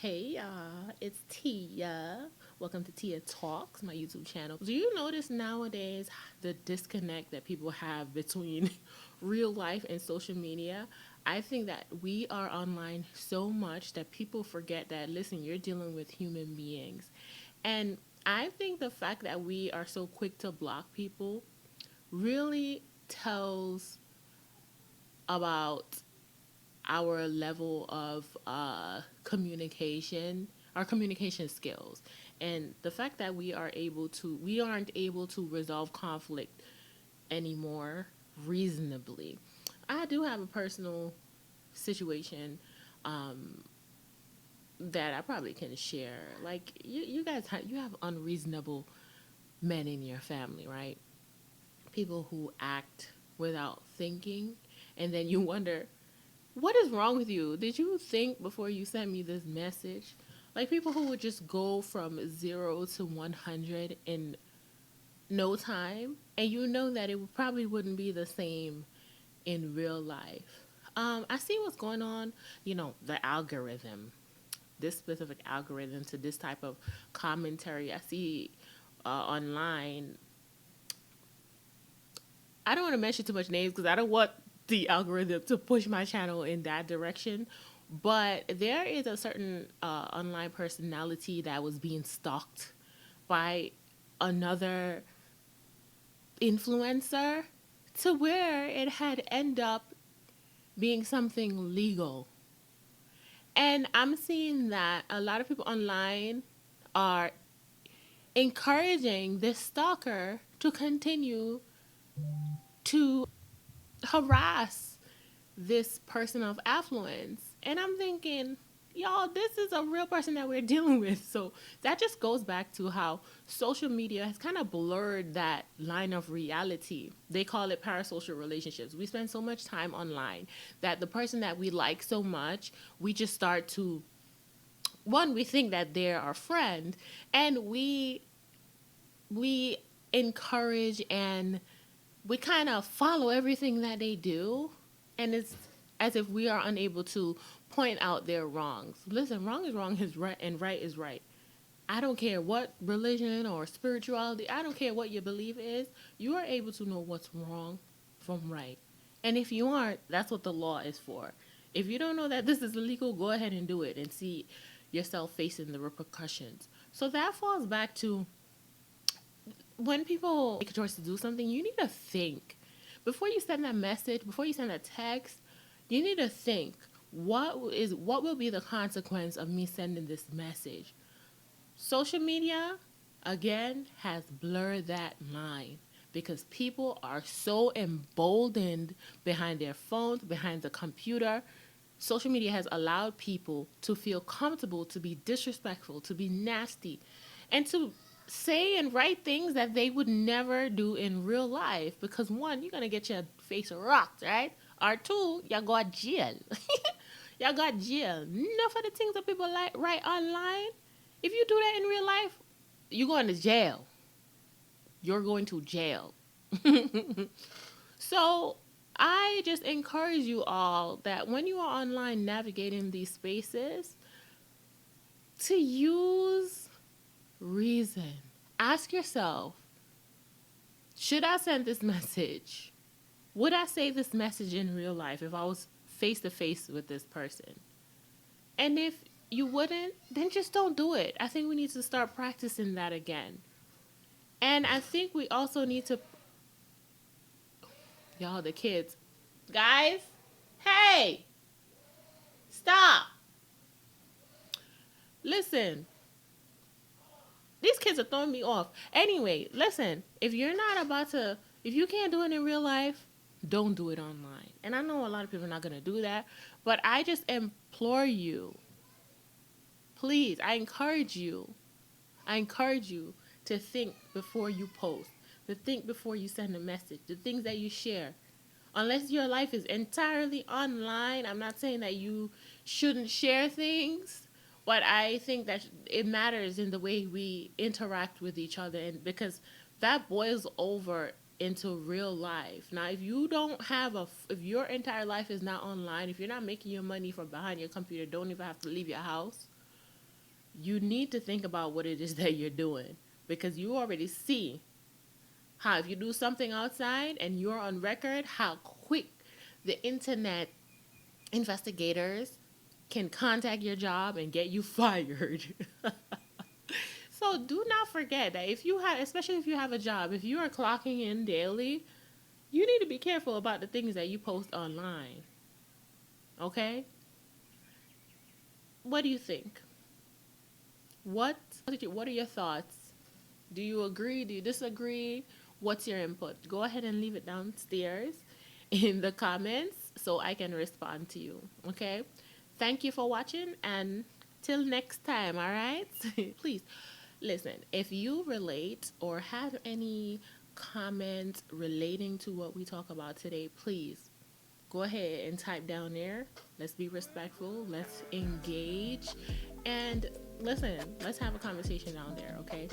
Hey y'all, it's Tia. Welcome to Tia Talks, my YouTube channel. Do you notice nowadays the disconnect that people have between real life and social media? I think that we are online so much that people forget that, listen, you're dealing with human beings. And I think the fact that we are so quick to block people really tells about our level of communication, our communication skills, and the fact that we aren't able to resolve conflict anymore reasonably. I do have a personal situation that I probably can share. Like you guys, you have unreasonable men in your family, right? People who act without thinking, and then you wonder, what is wrong with you? Did you think before you sent me this message? Like people who would just go from 0 to 100 in no time, and you know that probably wouldn't be the same in real life. I see what's going on, the algorithm, this specific algorithm to this type of commentary. I see online. I don't want to mention too much names because I don't want the algorithm to push my channel in that direction. But there is a certain online personality that was being stalked by another influencer to where it had end up being something legal. And I'm seeing that a lot of people online are encouraging this stalker to continue to harass this person of affluence. And I'm thinking, y'all, this is a real person that we're dealing with. So that just goes back to how social media has kind of blurred that line of reality. They call it parasocial relationships. We spend so much time online that the person that we like so much, we just start to, one, we think that they're our friend, and we encourage and we kind of follow everything that they do, and it's as if we are unable to point out their wrongs. Listen, wrong is wrong, is right, and right is right. I don't care what religion or spirituality, I don't care what your belief is, you are able to know what's wrong from right. And if you aren't, that's what the law is for. If you don't know that this is illegal, go ahead and do it and see yourself facing the repercussions. So that falls back to when people make a choice to do something, you need to think. Before you send that message, before you send a text, you need to think, what will be the consequence of me sending this message? Social media, again, has blurred that line because people are so emboldened behind their phones, behind the computer. Social media has allowed people to feel comfortable, to be disrespectful, to be nasty, and to say and write things that they would never do in real life. Because one, you're gonna get your face rocked, right? Or two, you got jail. Y'all got jail. Enough of the things that people like write online. If you do that in real life, you're going to jail. You're going to jail. So I just encourage you all that when you are online navigating these spaces, to use reason. Ask yourself, should I send this message? Would I say this message in real life if I was face to face with this person? And if you wouldn't, then just don't do it. I think we need to start practicing that again. And I think we also need to, y'all, the kids, guys, hey, stop. Listen, these kids are throwing me off. Anyway, listen, if you can't do it in real life, don't do it online. And I know a lot of people are not going to do that, but I just implore you, please, I encourage you to think before you post, to think before you send a message, the things that you share. Unless your life is entirely online, I'm not saying that you shouldn't share things, but I think that it matters in the way we interact with each other, and because that boils over into real life. Now, if you don't have if your entire life is not online, if you're not making your money from behind your computer, don't even have to leave your house, you need to think about what it is that you're doing, because you already see how if you do something outside and you're on record, how quick the internet investigators can contact your job and get you fired. So do not forget that if you have, especially if you have a job, if you are clocking in daily, you need to be careful about the things that you post online. Okay? What do you think? What are your thoughts? Do you agree? Do you disagree? What's your input? Go ahead and leave it downstairs in the comments so I can respond to you. Okay? Thank you for watching, and till next time, all right? Please listen, if you relate or have any comments relating to what we talk about today, please go ahead and type down there. Let's be respectful. Let's engage. And listen, let's have a conversation down there, okay?